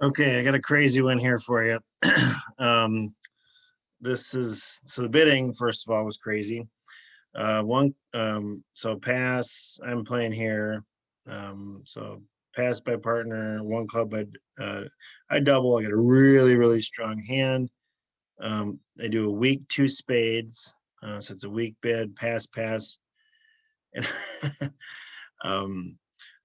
Okay, I got a crazy one here for you. um, this is so the bidding, first of all, was crazy. So pass, I'm playing here. So pass by partner, one club I double. I got a really strong hand. I do a weak two spades, so it's a weak bid, pass. And um,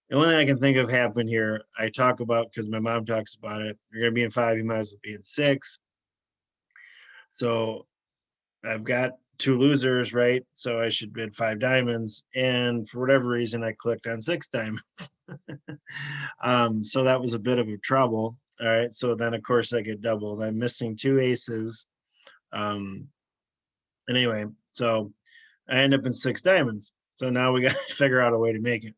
the only thing I can think of happened here, I talk about because my mom talks about it. You're gonna be in five, you might as well be in six. So I've got two losers, right? So I should bid five diamonds. And for whatever reason, I clicked on six diamonds. So that was a bit of a trouble. All right. So then, of course, I get doubled. I'm missing two aces. Um, and anyway, so I end up in six diamonds. So now we got to figure out a way to make it.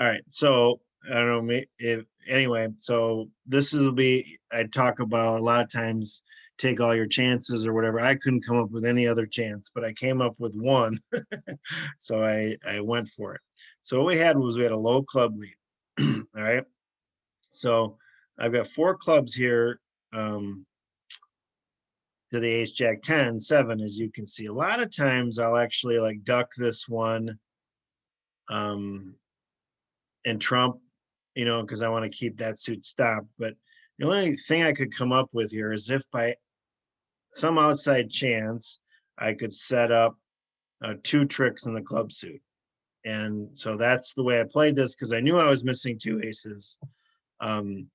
All right. So I don't know if anyway. So this will be I talk about a lot of times take all your chances or whatever. I couldn't come up with any other chance, but I came up with one. So I went for it. So what we had a low club lead. All right. So I've got four clubs here to the ace jack 10 7, as you can see. A lot of times I'll actually like duck this one um and trump, because I want to keep that suit stopped. But the only thing I could come up with here is if by some outside chance I could set up two tricks in the club suit. And so that's the way I played this because I knew I was missing two aces. Um,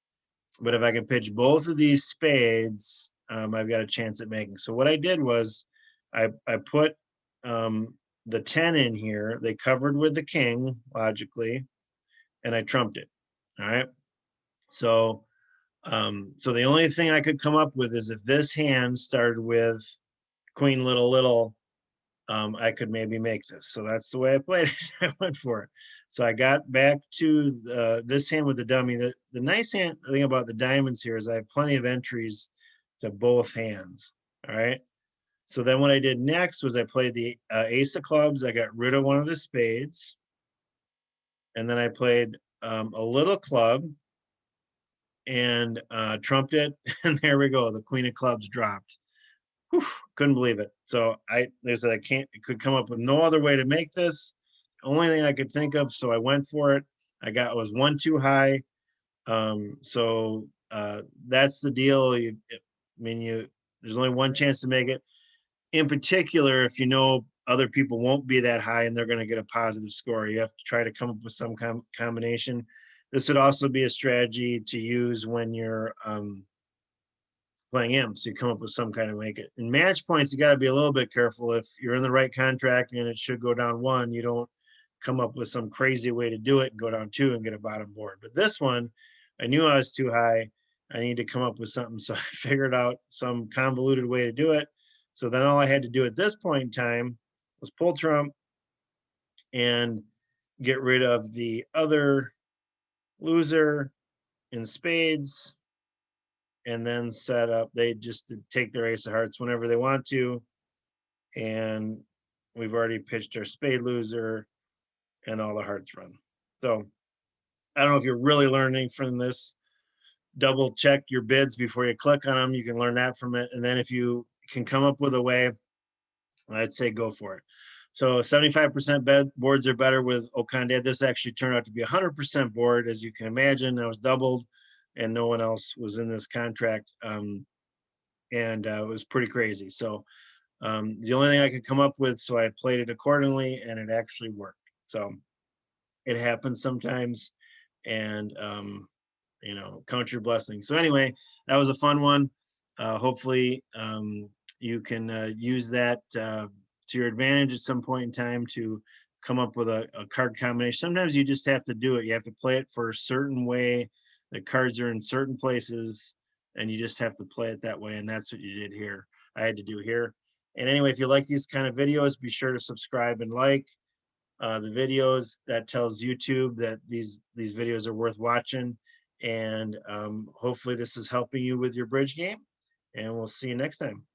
but if I can pitch both of these spades, I've got a chance at making. So what I did was I put the 10 in here. They covered with the king, logically, and I trumped it. All right. So the only thing I could come up with is if this hand started with queen little, I could maybe make this. So that's the way I played it. I went for it. So I got back to this hand with the dummy. The nice thing about the diamonds here is I have plenty of entries to both hands. All right. So then what I did next was I played the ace of clubs. I got rid of one of the spades. And then I played a little club and trumped it. And there we go. The queen of clubs dropped. Whew, couldn't believe it. So they said I could come up with no other way to make this. Only thing I could think of, so I went for it. I got was one too high. That's the deal. There's only one chance to make it. In particular, if you know other people won't be that high and they're going to get a positive score, you have to try to come up with some combination. This would also be a strategy to use when you're playing imps. You come up with some kind of make it. In match points, you got to be a little bit careful. If you're in the right contract and it should go down one, you don't come up with some crazy way to do it and go down two and get a bottom board. But this one, I knew I was too high. I need to come up with something. So I figured out some convoluted way to do it. So then all I had to do at this point in time was pull trump and get rid of the other loser in spades, and then set up. They just take their ace of hearts whenever they want to. And we've already pitched our spade loser and all the hearts run. So I don't know if you're really learning from this. Double check your bids before you click on them. You can learn that from it. And then if you can come up with a way, I'd say go for it. So 75% boards are better with Okande. This actually turned out to be 100% board. As you can imagine, I was doubled and no one else was in this contract. And it was pretty crazy. So the only thing I could come up with, so I played it accordingly and it actually worked. So it happens sometimes, and count your blessings. So anyway, that was a fun one. Hopefully you can use that to your advantage at some point in time to come up with a card combination. Sometimes you just have to do it. You have to play it for a certain way. The cards are in certain places and you just have to play it that way. And that's what you did here. I had to do here. And anyway, if you like these kind of videos, be sure to subscribe and like the videos. That tells YouTube that these videos are worth watching. And hopefully this is helping you with your bridge game. And we'll see you next time.